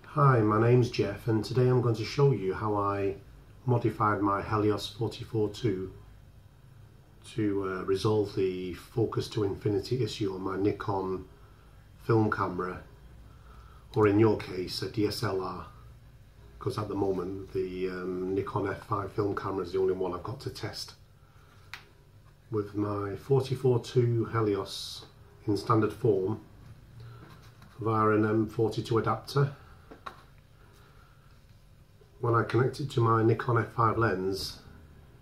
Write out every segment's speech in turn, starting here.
Hi, my name's Jeff, and today I'm going to show you how I modified my Helios 44-2 to resolve the focus to infinity issue on my Nikon film camera, or in your case a DSLR, because at the moment the Nikon F5 film camera is the only one I've got to test. With my 44-2 Helios in standard form via an M42 adapter, when I connect it to my Nikon F5 lens,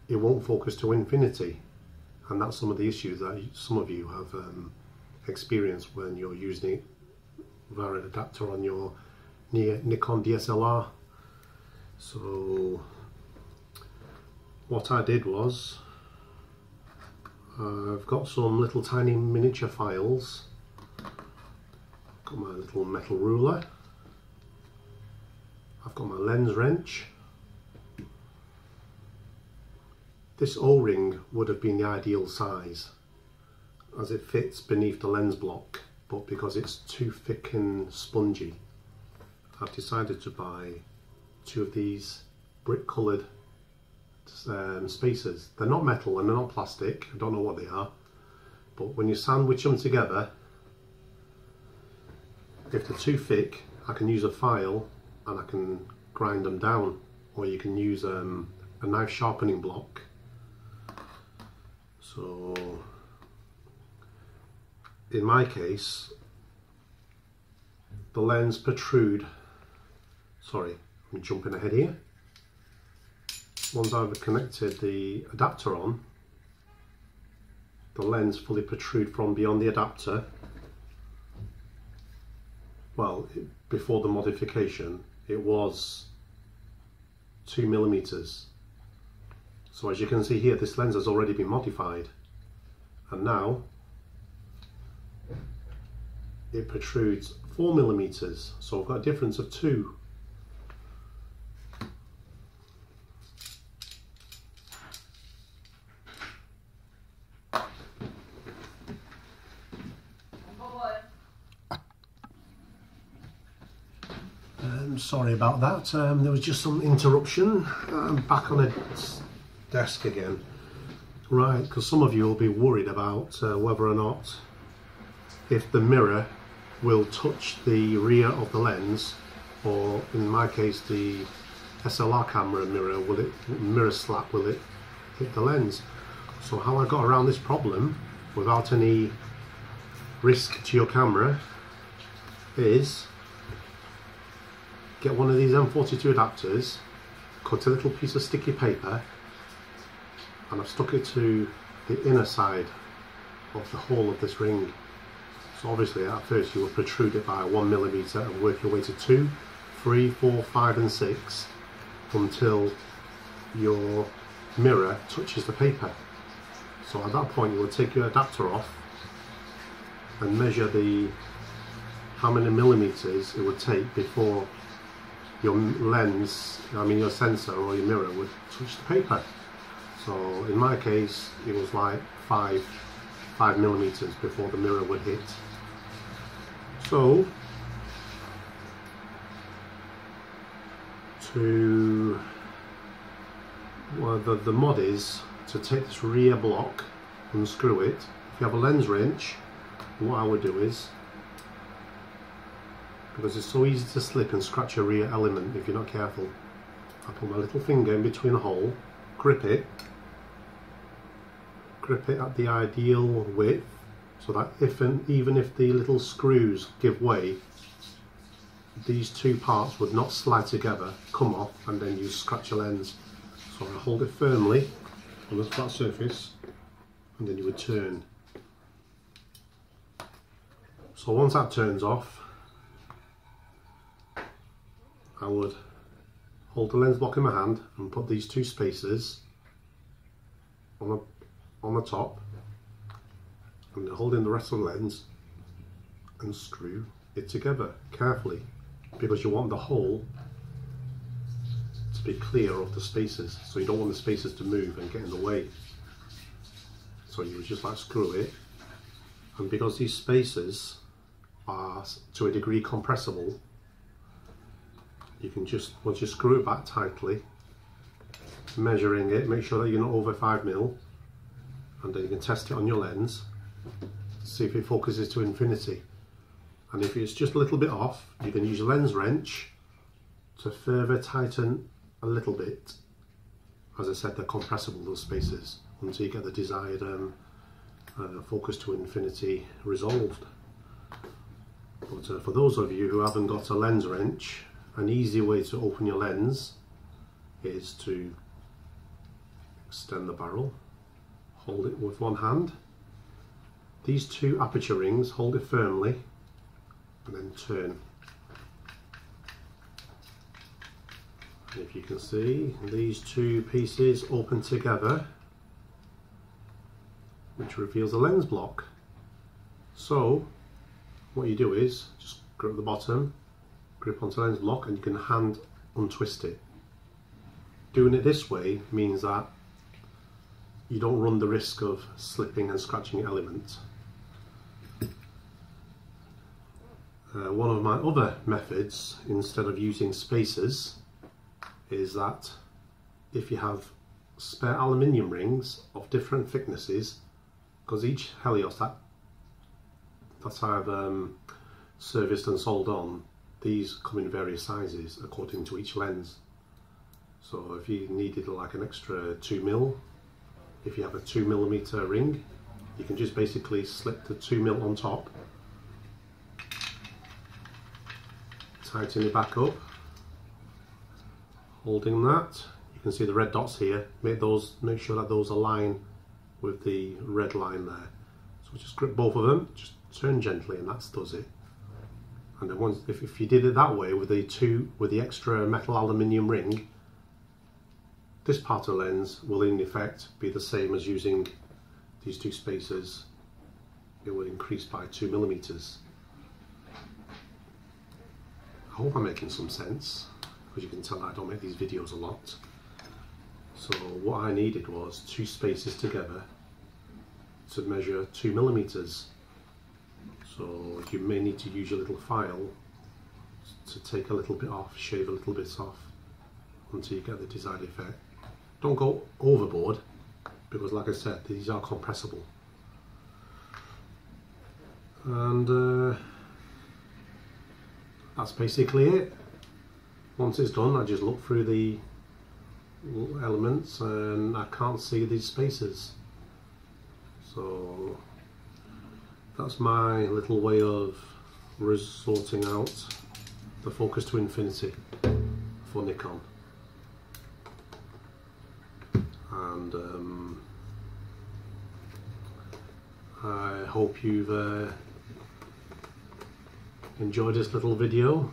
it won't focus to infinity, and that's some of the issues that some of you have experienced when you're using it via an adapter on your Nikon DSLR. So what I did was, I've got some little tiny miniature files, got my little metal ruler, I've got my lens wrench. This O-ring would have been the ideal size as it fits beneath the lens block, but because it's too thick and spongy, I've decided to buy two of these brick coloured spacers. They're not metal and they're not plastic, I don't know what they are, but when you sandwich them together, if they're too thick, I can use a file and I can grind them down, or you can use a knife sharpening block. So in my case, the lens protrude, sorry, I'm jumping ahead here. Once I've connected the adapter on, the lens fully protrude from beyond the adapter. Well, before the modification, it was 2mm. So as you can see here, this lens has already been modified, and now it protrudes 4mm. So I've got a difference of 2. Sorry about that, there was just some interruption. I'm back on the desk again. Right, because some of you will be worried about whether or not, if the mirror will touch the rear of the lens, or in my case the SLR camera mirror, mirror slap, will it hit the lens? So how I got around this problem without any risk to your camera is get one of these M42 adapters, cut a little piece of sticky paper, and I've stuck it to the inner side of the hole of this ring. So obviously at first you will protrude it by 1mm and work your way to 2, 3, 4, 5 and 6 until your mirror touches the paper. So at that point you will take your adapter off and measure how many millimeters it would take before your lens, your sensor or your mirror would touch the paper. So in my case, it was like 5mm before the mirror would hit. So the mod is to take this rear block, unscrew it. If you have a lens wrench, what I would do is, because it's so easy to slip and scratch a rear element if you're not careful, I put my little finger in between the hole, grip it at the ideal width, so that even if the little screws give way, these two parts would not slide together, come off, and then you scratch your lens. So I hold it firmly on the flat surface, and then you would turn. So once that turns off, I would hold the lens block in my hand and put these two spacers on the top, and hold in the rest of the lens and screw it together carefully, because you want the hole to be clear of the spacers, so you don't want the spacers to move and get in the way. So you would just like screw it And because these spacers are to a degree compressible, you can just, once you screw it back tightly, measuring it, make sure that you're not over 5mm, and then you can test it on your lens, see if it focuses to infinity. And if it's just a little bit off, you can use a lens wrench to further tighten a little bit. As I said, they're compressible, those spacers, until you get the desired focus to infinity resolved. But for those of you who haven't got a lens wrench, an easy way to open your lens is to extend the barrel, hold it with one hand. These two aperture rings, hold it firmly, and then turn. And if you can see, these two pieces open together, which reveals a lens block. So what you do is just grip the bottom, grip onto the lens block, and you can hand untwist it. Doing it this way means that you don't run the risk of slipping and scratching elements. One of my other methods, instead of using spacers, is that if you have spare aluminium rings of different thicknesses, because each Helios that I've serviced and sold on, these come in various sizes according to each lens. So if you needed like an extra 2mm, if you have a 2mm ring, you can just basically slip the 2mm on top, tighten it back up, holding that. You can see the red dots here, make sure that those align with the red line there. So just grip both of them, just turn gently, and that does it. And then once, if you did it that way with the extra metal aluminium ring, this part of the lens will in effect be the same as using these two spacers. It will increase by 2mm. I hope I'm making some sense, because you can tell I don't make these videos a lot. So what I needed was two spacers together to measure 2mm. So you may need to use your little file to take a little bit off, shave a little bit off, until you get the desired effect. Don't go overboard, because like I said, these are compressible. And that's basically it. Once it's done, I just look through the elements and I can't see these spacers. So that's my little way of sorting out the focus to infinity for Nikon. And I hope you've enjoyed this little video.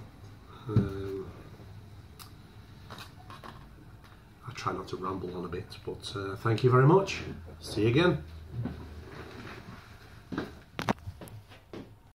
I try not to ramble on a bit, but thank you very much. See you again.